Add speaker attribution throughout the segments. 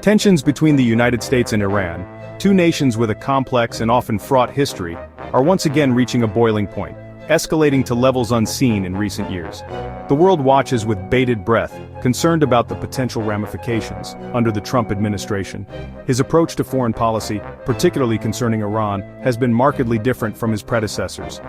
Speaker 1: Tensions between the United States and Iran, two nations with a complex and often fraught history, are once again reaching a boiling point, escalating to levels unseen in recent years. The world watches with bated breath, concerned about the potential ramifications under the Trump administration. His approach to foreign policy, particularly concerning Iran, has been markedly different from his predecessors.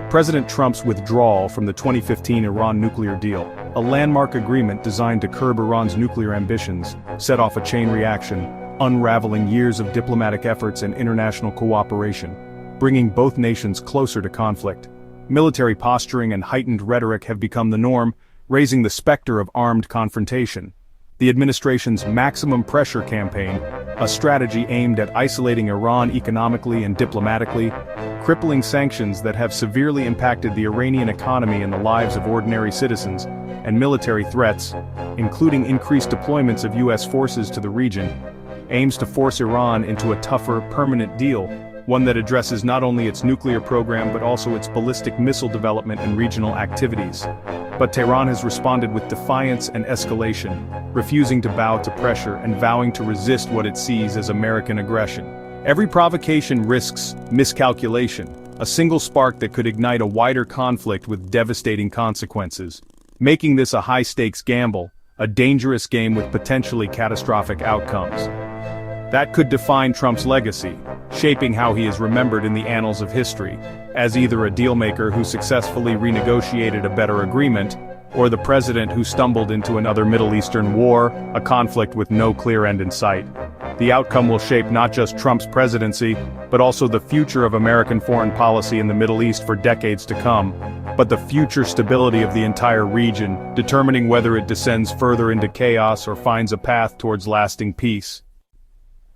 Speaker 1: President Trump's withdrawal from the 2015 Iran nuclear deal, a landmark agreement designed to curb Iran's nuclear ambitions, set off a chain reaction, unraveling years of diplomatic efforts and international cooperation, bringing both nations closer to conflict. Military posturing and heightened rhetoric have become the norm, raising the specter of armed confrontation. The administration's maximum pressure campaign, a strategy aimed at isolating Iran economically and diplomatically, crippling sanctions that have severely impacted the Iranian economy and the lives of ordinary citizens, and military threats, including increased deployments of U.S. forces to the region, aims to force Iran into a tougher, permanent deal, one that addresses not only its nuclear program but also its ballistic missile development and regional activities. But Tehran has responded with defiance and escalation, refusing to bow to pressure and vowing to resist what it sees as American aggression. Every provocation risks miscalculation, a single spark that could ignite a wider conflict with devastating consequences, making this a high-stakes gamble, a dangerous game with potentially catastrophic outcomes. That could define Trump's legacy, shaping how he is remembered in the annals of history, as either a dealmaker who successfully renegotiated a better agreement, or the president who stumbled into another Middle Eastern war, a conflict with no clear end in sight. The outcome will shape not just Trump's presidency, but also the future of American foreign policy in the Middle East for decades to come, but the future stability of the entire region, determining whether it descends further into chaos or finds a path towards lasting peace.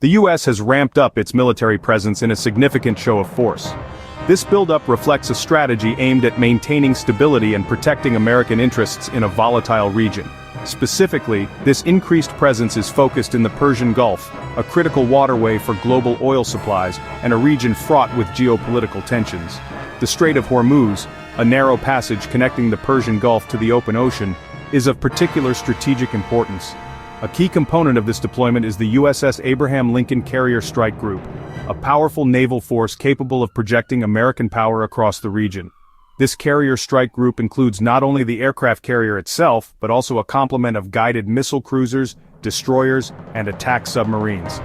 Speaker 1: The U.S. has ramped up its military presence in a significant show of force. This buildup reflects a strategy aimed at maintaining stability and protecting American interests in a volatile region. Specifically, this increased presence is focused in the Persian Gulf, a critical waterway for global oil supplies and a region fraught with geopolitical tensions. The Strait of Hormuz, a narrow passage connecting the Persian Gulf to the open ocean, is of particular strategic importance. A key component of this deployment is the USS Abraham Lincoln Carrier Strike Group, a powerful naval force capable of projecting American power across the region. This carrier strike group includes not only the aircraft carrier itself, but also a complement of guided missile cruisers, destroyers, and attack submarines.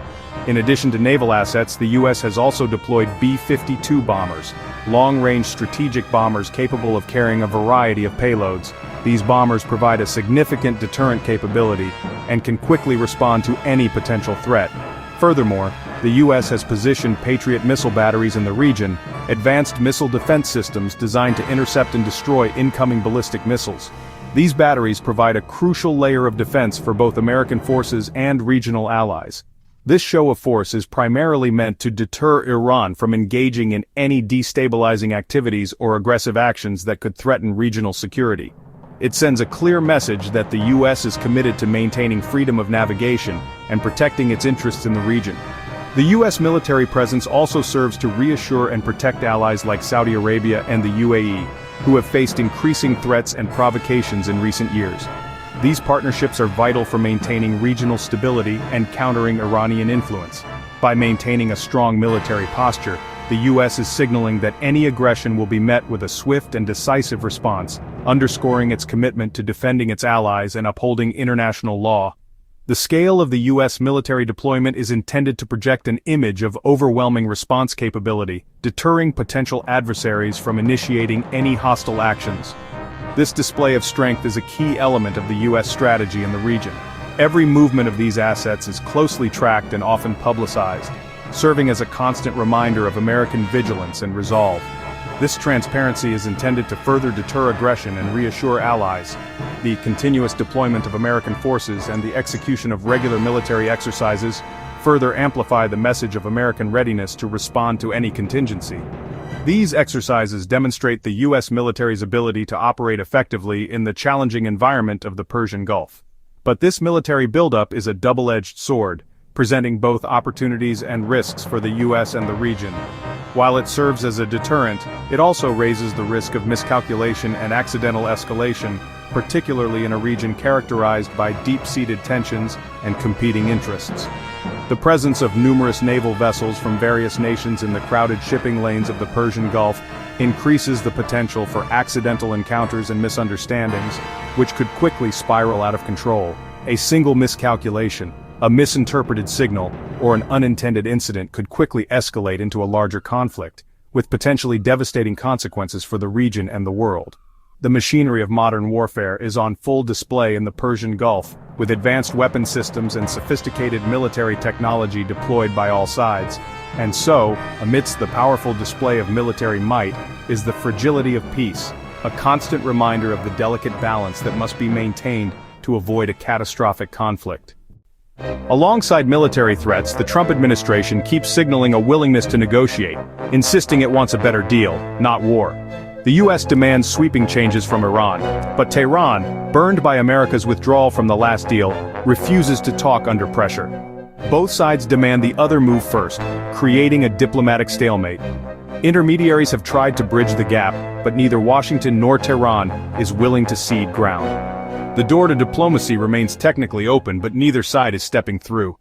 Speaker 1: In addition to naval assets, the U.S. has also deployed B-52 bombers, long-range strategic bombers capable of carrying a variety of payloads. These bombers provide a significant deterrent capability and can quickly respond to any potential threat. Furthermore, the U.S. has positioned Patriot missile batteries in the region, advanced missile defense systems designed to intercept and destroy incoming ballistic missiles. These batteries provide a crucial layer of defense for both American forces and regional allies. This show of force is primarily meant to deter Iran from engaging in any destabilizing activities or aggressive actions that could threaten regional security. It sends a clear message that the U.S. is committed to maintaining freedom of navigation and protecting its interests in the region. The U.S. military presence also serves to reassure and protect allies like Saudi Arabia and the UAE, who have faced increasing threats and provocations in recent years. These partnerships are vital for maintaining regional stability and countering Iranian influence. By maintaining a strong military posture, the U.S. is signaling that any aggression will be met with a swift and decisive response, underscoring its commitment to defending its allies and upholding international law. The scale of the U.S. military deployment is intended to project an image of overwhelming response capability, deterring potential adversaries from initiating any hostile actions. This display of strength is a key element of the U.S. strategy in the region. Every movement of these assets is closely tracked and often publicized, serving as a constant reminder of American vigilance and resolve. This transparency is intended to further deter aggression and reassure allies. The continuous deployment of American forces and the execution of regular military exercises further amplify the message of American readiness to respond to any contingency. These exercises demonstrate the U.S. military's ability to operate effectively in the challenging environment of the Persian Gulf. But this military buildup is a double-edged sword, presenting both opportunities and risks for the U.S. and the region. While it serves as a deterrent, it also raises the risk of miscalculation and accidental escalation, particularly in a region characterized by deep-seated tensions and competing interests. The presence of numerous naval vessels from various nations in the crowded shipping lanes of the Persian Gulf increases the potential for accidental encounters and misunderstandings, which could quickly spiral out of control. A single miscalculation, a misinterpreted signal, or an unintended incident could quickly escalate into a larger conflict, with potentially devastating consequences for the region and the world. The machinery of modern warfare is on full display in the Persian Gulf, with advanced weapon systems and sophisticated military technology deployed by all sides. And so, amidst the powerful display of military might, is the fragility of peace, a constant reminder of the delicate balance that must be maintained to avoid a catastrophic conflict. Alongside military threats, the Trump administration keeps signaling a willingness to negotiate, insisting it wants a better deal, not war. The U.S. demands sweeping changes from Iran, but Tehran, burned by America's withdrawal from the last deal, refuses to talk under pressure. Both sides demand the other move first, creating a diplomatic stalemate. Intermediaries have tried to bridge the gap, but neither Washington nor Tehran is willing to cede ground. The door to diplomacy remains technically open, but neither side is stepping through.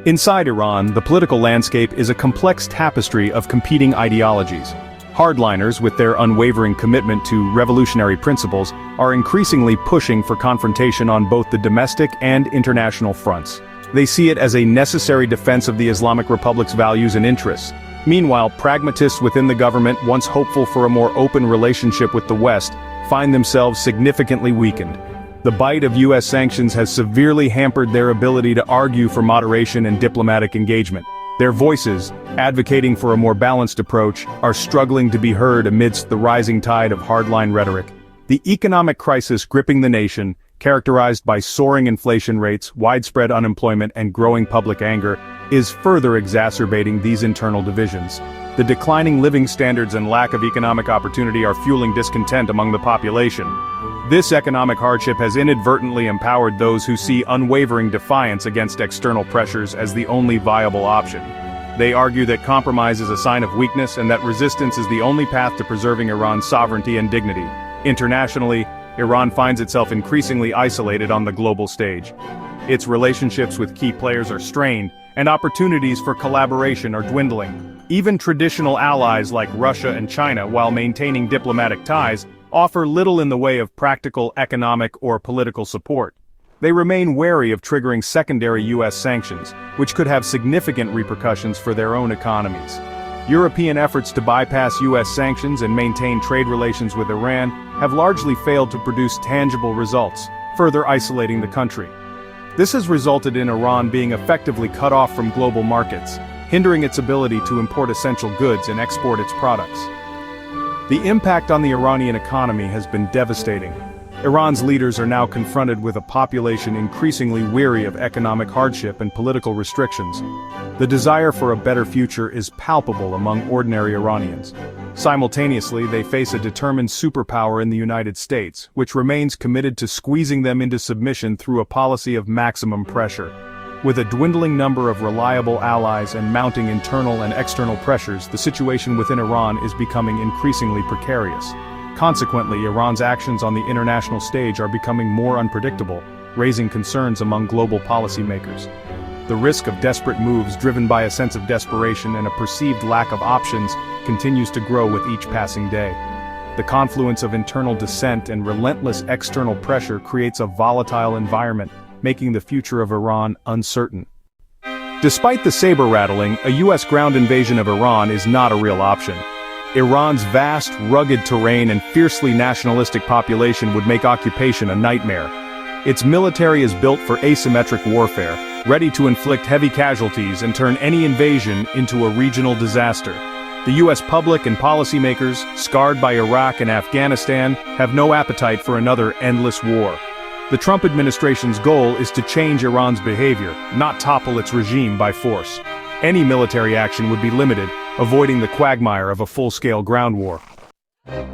Speaker 1: Inside Iran, the political landscape is a complex tapestry of competing ideologies. Hardliners, with their unwavering commitment to revolutionary principles, are increasingly pushing for confrontation on both the domestic and international fronts. They see it as a necessary defense of the Islamic Republic's values and interests. Meanwhile, pragmatists within the government, once hopeful for a more open relationship with the West, find themselves significantly weakened. The bite of U.S. sanctions has severely hampered their ability to argue for moderation and diplomatic engagement. Their voices, advocating for a more balanced approach, are struggling to be heard amidst the rising tide of hardline rhetoric. The economic crisis gripping the nation, characterized by soaring inflation rates, widespread unemployment, and growing public anger, is further exacerbating these internal divisions. The declining living standards and lack of economic opportunity are fueling discontent among the population. This economic hardship has inadvertently empowered those who see unwavering defiance against external pressures as the only viable option. They argue that compromise is a sign of weakness and that resistance is the only path to preserving Iran's sovereignty and dignity. Internationally, Iran finds itself increasingly isolated on the global stage. Its relationships with key players are strained, and opportunities for collaboration are dwindling. Even traditional allies like Russia and China, while maintaining diplomatic ties, offer little in the way of practical economic or political support. They remain wary of triggering secondary U.S. sanctions, which could have significant repercussions for their own economies. European efforts to bypass U.S. sanctions and maintain trade relations with Iran have largely failed to produce tangible results, further isolating the country. This has resulted in Iran being effectively cut off from global markets, hindering its ability to import essential goods and export its products. The impact on the Iranian economy has been devastating. Iran's leaders are now confronted with a population increasingly weary of economic hardship and political restrictions. The desire for a better future is palpable among ordinary Iranians. Simultaneously, they face a determined superpower in the United States, which remains committed to squeezing them into submission through a policy of maximum pressure. With a dwindling number of reliable allies and mounting internal and external pressures, the situation within Iran is becoming increasingly precarious. Consequently, Iran's actions on the international stage are becoming more unpredictable, raising concerns among global policymakers. The risk of desperate moves driven by a sense of desperation and a perceived lack of options continues to grow with each passing day. The confluence of internal dissent and relentless external pressure creates a volatile environment, making the future of Iran uncertain. Despite the saber-rattling, a U.S. ground invasion of Iran is not a real option. Iran's vast, rugged terrain and fiercely nationalistic population would make occupation a nightmare. Its military is built for asymmetric warfare, ready to inflict heavy casualties and turn any invasion into a regional disaster. The U.S. public and policymakers, scarred by Iraq and Afghanistan, have no appetite for another endless war. The Trump administration's goal is to change Iran's behavior, not topple its regime by force. Any military action would be limited, avoiding the quagmire of a full-scale ground war.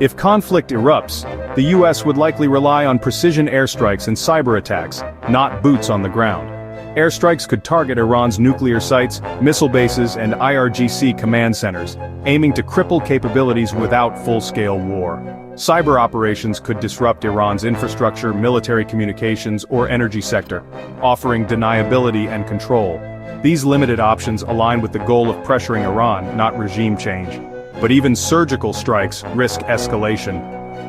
Speaker 1: If conflict erupts, the U.S. would likely rely on precision airstrikes and cyber attacks, not boots on the ground. Airstrikes could target Iran's nuclear sites, missile bases, and IRGC command centers, aiming to cripple capabilities without full-scale war. Cyber operations could disrupt Iran's infrastructure, military communications, or energy sector, offering deniability and control. These limited options align with the goal of pressuring Iran, not regime change. But even surgical strikes risk escalation.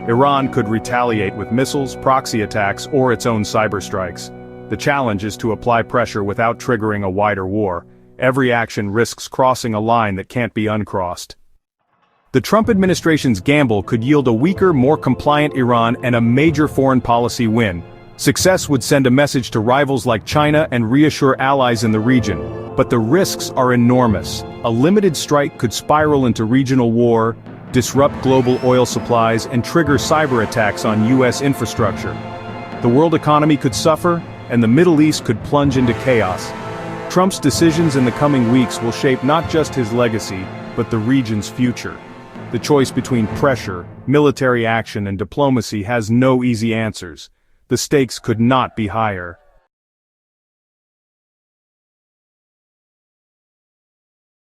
Speaker 1: Iran could retaliate with missiles, proxy attacks, or its own cyber strikes. The challenge is to apply pressure without triggering a wider war. Every action risks crossing a line that can't be uncrossed. The Trump administration's gamble could yield a weaker, more compliant Iran and a major foreign policy win. Success would send a message to rivals like China and reassure allies in the region. But the risks are enormous. A limited strike could spiral into regional war, disrupt global oil supplies, and trigger cyber attacks on U.S. infrastructure. The world economy could suffer, and the Middle East could plunge into chaos. Trump's decisions in the coming weeks will shape not just his legacy, but the region's future. The choice between pressure, military action, and diplomacy has no easy answers. The stakes could not be higher.